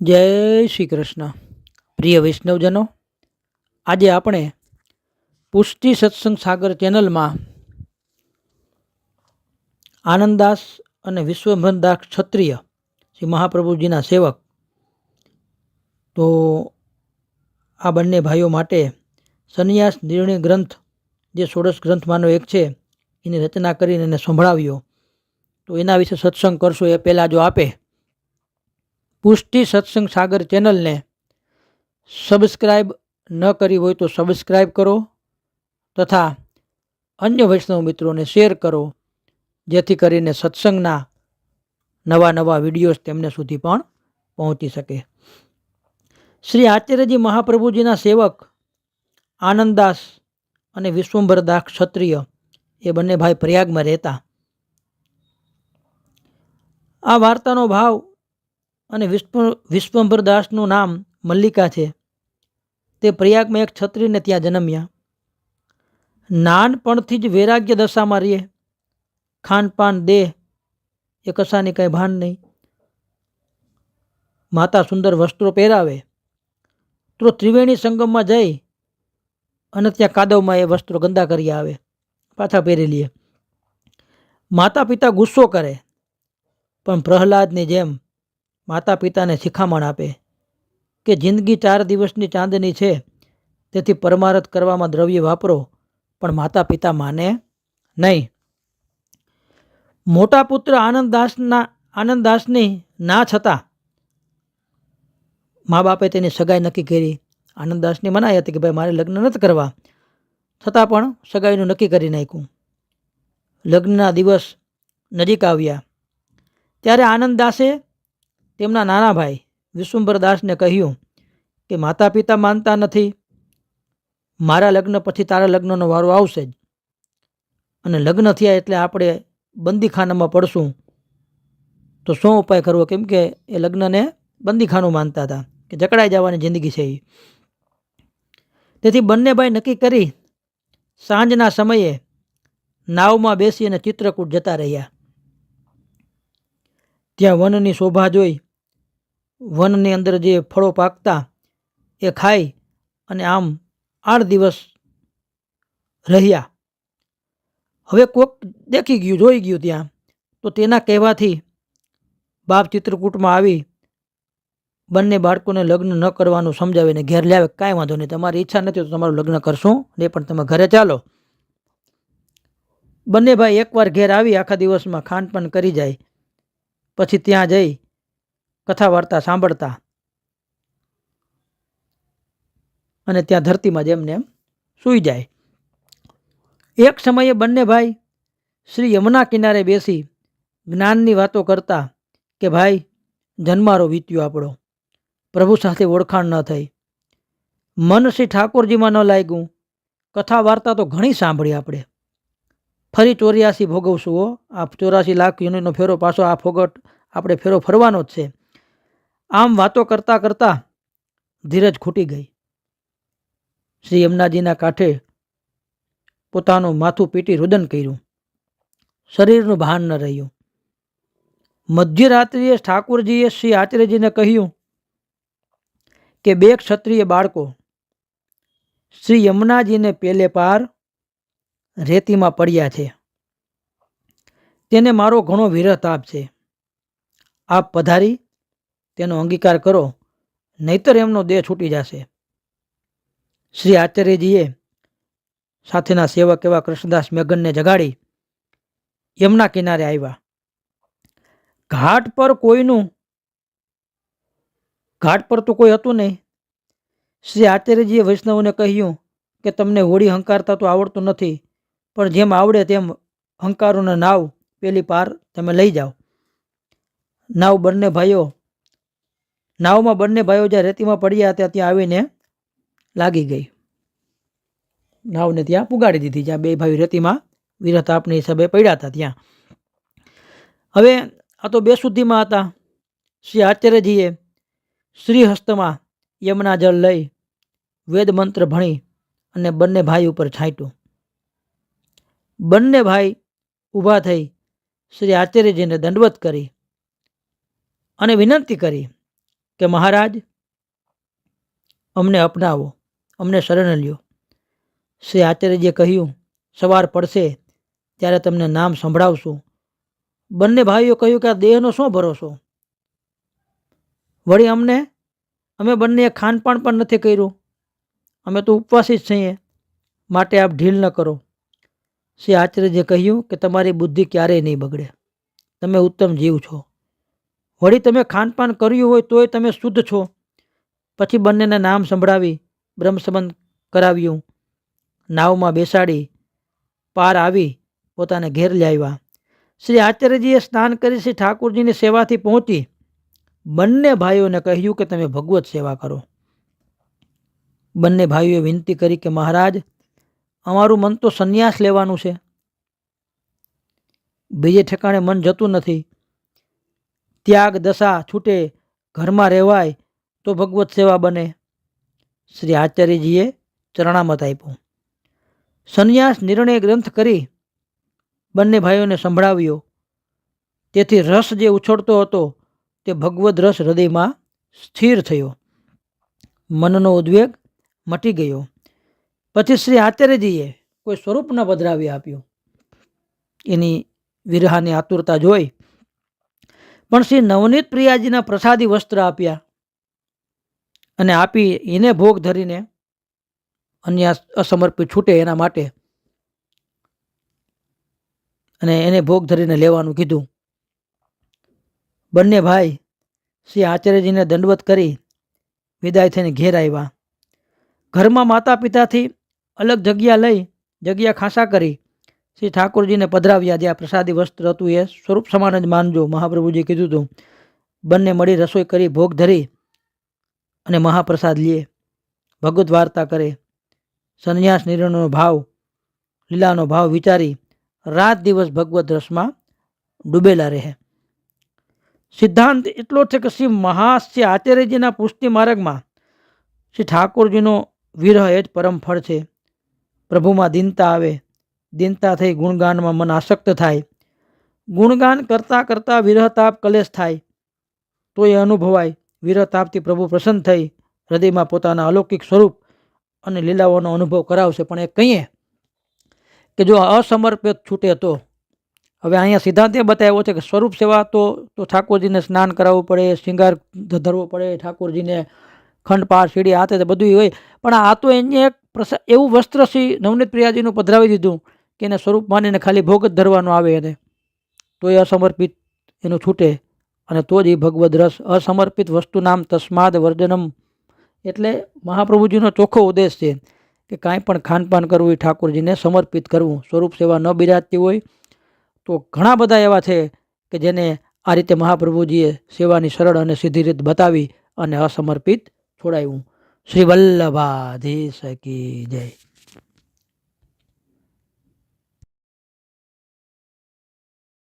જય શ્રી કૃષ્ણ. પ્રિય વૈષ્ણવજનો, આજે આપણે પુષ્ટિ સત્સંગ સાગર ચેનલમાં આનંદદાસ અને વિશ્વંભરદાસ ક્ષત્રિય શ્રી મહાપ્રભુજીના સેવક, તો આ બંને ભાઈઓ માટે સંન્યાસ નિર્ણય ગ્રંથ, જે 16 ગ્રંથમાંનો એક છે, એની રચના કરીને એને સંભળાવ્યો. તો એના વિશે સત્સંગ કરશો. એ પહેલાં જો આપે પુષ્ટિ સત્સંગ સાગર ચેનલને સબસ્ક્રાઈબ ન કરી હોય તો સબસ્ક્રાઈબ કરો, તથા અન્ય વૈષ્ણવ મિત્રોને શેર કરો, જેથી કરીને સત્સંગના નવા નવા વિડીયોઝ તેમને સુધી પણ પહોંચી શકે. શ્રી આચાર્યજી મહાપ્રભુજીના સેવક આનંદદાસ અને વિશ્વંભરદાસ ક્ષત્રિય એ બંને ભાઈ પ્રયાગમાં રહેતા. આ વાર્તાનો ભાવ અને વિશ્વંભરદાસનું નામ મલ્લિકા છે. તે પ્રયાગમાં એક ક્ષત્રિયને ત્યાં જન્મ્યા. નાનપણથી જ વૈરાગ્ય દશામાં રહીએ. ખાનપાન દેહ એ કશાની કંઈ ભાન નહીં. માતા સુંદર વસ્ત્રો પહેરાવે તો ત્રિવેણી સંગમમાં જઈ અને ત્યાં કાદવમાં એ વસ્ત્રો ગંદા કરી આવે, પાછા પહેરી લે. માતા પિતા ગુસ્સો કરે, પણ પ્રહલાદની જેમ માતા પિતાને શિખામણ આપે કે જિંદગી 4 દિવસની ચાંદની છે, તેથી પરમારથ કરવામાં દ્રવ્ય વાપરો, પણ માતા પિતા માને નહીં. મોટા પુત્ર આનંદદાસની ના છતાં મા બાપે તેની સગાઈ નક્કી કરી. આનંદદાસની મનાઈ હતી કે ભાઈ મારે લગ્ન નથી કરવા, છતાં પણ સગાઈનું નક્કી કરી નાખ્યું. લગ્નના દિવસ નજીક આવ્યા ત્યારે આનંદદાસે તેમના નાના ભાઈ વિશ્વંભરદાસને કહ્યું કે માતા પિતા માનતા નથી, મારા લગ્ન પછી તારા લગ્નનો વારો આવશે જ, અને લગ્ન થયા એટલે આપણે બંદીખાનામાં પડશું. તો શું ઉપાય કરવો? કેમ કે એ લગ્નને બંદીખાનું માનતા હતા કે જકડાઈ જવાની જિંદગી છે એ. તેથી બંને ભાઈ નક્કી કરી સાંજના સમયે નાવમાં બેસી અને ચિત્રકૂટ જતા રહ્યા. ત્યાં વનની શોભા જોઈ, વનની અંદર જે ફળો પાકતા એ ખાઈ અને આમ 8 દિવસ રહ્યા. હવે કોક દેખી ગયું, જોઈ ગયું ત્યાં, તો તેના કહેવાથી બાપ ચિત્રકૂટમાં આવી બંને બાળકોને લગ્ન ન કરવાનું સમજાવીને ઘેર લાવે. કાંઈ વાંધો નહીં, તમારી ઈચ્છા નથી તો તમારું લગ્ન કરશું નહીં, પણ તમે ઘરે ચાલો. બંને ભાઈ એકવાર ઘેર આવી આખા દિવસમાં ખાનપાન કરી જાય, પછી ત્યાં જઈ કથા વાર્તા સાંભળતા અને ત્યાં ધરતીમાં જેમને એમ સૂઈ જાય. એક સમયે બંને ભાઈ શ્રી યમુના કિનારે બેસી જ્ઞાનની વાતો કરતા કે ભાઈ જન્મારો વીત્યો આપણો, પ્રભુ સાથે ઓળખાણ ન થઈ, મન શ્રી ઠાકોરજીમાં ન લાગ્યું. કથા વાર્તા તો ઘણી સાંભળી આપણે, ફરી 84 ભોગવશું હો. આ 84 લાખ યુનિટનો ફેરો પાછો આ ફોગટ આપણે ફેરો ફરવાનો જ છે. આમ વાતો કરતા કરતા ધીરજ ખૂટી ગઈ. શ્રી યમુનાજીના કાંઠે પોતાનું માથું પીટી રુદન કર્યું. શરીરનું ભાન ન રહ્યું. મધ્યરાત્રિએ ઠાકોરજીએ શ્રી આચાર્યજીને કહ્યું કે 2 ક્ષત્રિય બાળકો શ્રી યમુનાજીને પેલે પાર રેતીમાં પડ્યા છે, તેને મારો ઘણો વિરહ તાપ છે. આપ પધારી તેનો અંગીકાર કરો, નહીતર એમનો દેહ છૂટી જશે. શ્રી આચાર્યજીએ સાથેના સેવક એવા કૃષ્ણદાસ મેઘનને જગાડી યમુના કિનારે આવ્યા. ઘાટ પર તો કોઈ હતું નહીં. શ્રી આચાર્યજીએ વૈષ્ણવને કહ્યું કે તમને હોડી હંકારતા તો આવડતું નથી, પણ જેમ આવડે તેમ હંકારોને નાવ પેલી પાર તમે લઈ જાઓ. નાવમાં બંને ભાઈઓ જ્યાં રેતીમાં પડ્યા હતા ત્યાં આવીને લાગી ગઈ. નાવને ત્યાં પુગાડી દીધી, જ્યાં 2 ભાઈઓ રેતીમાં વિરહ તાપની હિસાબે પડ્યા હતા ત્યાં. હવે આ તો બેશુદ્ધિમાં હતા. શ્રી આચાર્યજીએ શ્રીહસ્તમાં યમુના જળ લઈ વેદ મંત્ર ભણી અને બંને ભાઈ ઉપર છાંટ્યું. બંને ભાઈ ઊભા થઈ શ્રી આચાર્યજીને દંડવત કરી અને વિનંતી કરી કે મહારાજ અમને અપનાવો, અમને શરણ લ્યો. શ્રી આચાર્યજીએ કહ્યું, સવાર પડશે ત્યારે તમને નામ સંભળાવશું. બંને ભાઈઓ કહ્યું કે આ દેહનો શું ભરોસો, વળી અમે બંને ખાનપાન પણ નથી કર્યું, અમે તો ઉપવાસી જ છીએ, માટે આપ ઢીલ ન કરો. શ્રી આચાર્યજીએ કહ્યું કે તમારી બુદ્ધિ ક્યારેય નહીં બગડે, તમે ઉત્તમ જીવ છો, વળી તમે ખાનપાન કર્યું હોય તોય તમે શુદ્ધ છો. પછી બંનેને નામ સંભળાવી બ્રહ્મ સંબંધ કરાવ્યું, નાવમાં બેસાડી પાર આવી પોતાને ઘેર લાવ્યા. શ્રી આચાર્યજીએ સ્નાન કરી શ્રી ઠાકોરજીની સેવાથી પહોંચી બંને ભાઈઓને કહ્યું કે તમે ભગવત સેવા કરો. બંને ભાઈઓએ વિનંતી કરી કે મહારાજ અમારું મન તો સંન્યાસ લેવાનું છે, બીજે ઠેકાણે મન જતું નથી, ત્યાગ દશા છૂટે, ઘરમાં રહેવાય તો ભગવત સેવા બને. શ્રી આચાર્યજીએ ચરણામત આપ્યો. સંન્યાસ નિર્ણય ગ્રંથ કરી બંને ભાઈઓને સંભળાવ્યો. તેથી રસ જે ઉછળતો હતો તે ભગવદ રસ હૃદયમાં સ્થિર થયો, મનનો ઉદ્વેગ મટી ગયો. પછી શ્રી આચાર્યજીએ કોઈ સ્વરૂપ ન પધરાવી આપ્યું. એની વિરહાની આતુરતા જોઈ પણ શ્રી નવનીત પ્રિયાજીના પ્રસાદી વસ્ત્ર આપ્યા અને આપી એને ભોગ ધરીને અન્ય અસમર્પિત છૂટે એના માટે, અને એને ભોગ ધરીને લેવાનું કીધું. બંને ભાઈ શ્રી આચાર્યજીને દંડવત કરી વિદાય થઈને ઘેર આવ્યા. ઘરમાં માતા પિતાથી અલગ જગ્યા ખાસા કરી શ્રી ઠાકોરજીને પધરાવ્યા. જ્યાં પ્રસાદી વસ્ત્ર હતું એ સ્વરૂપ સમાન જ માનજો, મહાપ્રભુજી કીધું હતું. બંને મળી રસોઈ કરી ભોગ ધરી અને મહાપ્રસાદ લે, ભગવત વાર્તા કરે, સંન્યાસ નિર્ણયનો ભાવ, લીલાનો ભાવ વિચારી રાત દિવસ ભગવત રસમાં ડૂબેલા રહે. સિદ્ધાંત એટલો છે કે શ્રી આચાર્યજીના પુષ્ટિ માર્ગમાં શ્રી ઠાકોરજીનો વિરહ એ જ પરમ ફળ છે. પ્રભુમાં દીનતા આવે, દીનતા થઈ ગુણગાનમાં મન આસક્ત થાય, ગુણગાન કરતાં કરતાં વિરહતાપ કલેશ થાય તો એ અનુભવાય. વિરહતાપથી પ્રભુ પ્રસન્ન થઈ હૃદયમાં પોતાના અલૌકિક સ્વરૂપ અને લીલાઓનો અનુભવ કરાવશે. પણ એ કહીએ કે જો અસમર્પિત છૂટે તો. હવે અહીંયા સિદ્ધાંત એ બતાવ્યો છે કે સ્વરૂપ સેવા તો ઠાકોરજીને સ્નાન કરાવવું પડે, શૃંગાર ધરવો પડે, ઠાકોરજીને ખંડપાર સીડી હાથે બધું હોય. પણ આ તો એને એક એવું વસ્ત્ર શ્રી નવનીત પ્રિયાજીનું પધરાવી દીધું કે એને સ્વરૂપ માનીને ખાલી ભોગ જ ધરવાનો આવે એને, તો એ અસમર્પિત એનું છૂટે અને તો જ એ ભગવદ રસ. અસમર્પિત વસ્તુ નામ તસ્માદ વર્જનમ, એટલે મહાપ્રભુજીનો ચોખ્ખો ઉદ્દેશ છે કે કાંઈ પણ ખાનપાન કરવું એ ઠાકોરજીને સમર્પિત કરવું. સ્વરૂપ સેવા ન બિરાજતી હોય તો ઘણા બધા એવા છે કે જેને આ રીતે મહાપ્રભુજીએ સેવાની સરળ અને સીધી રીત બતાવી અને અસમર્પિત છોડાવ્યું. શ્રી વલ્લભાધીશ કી જય.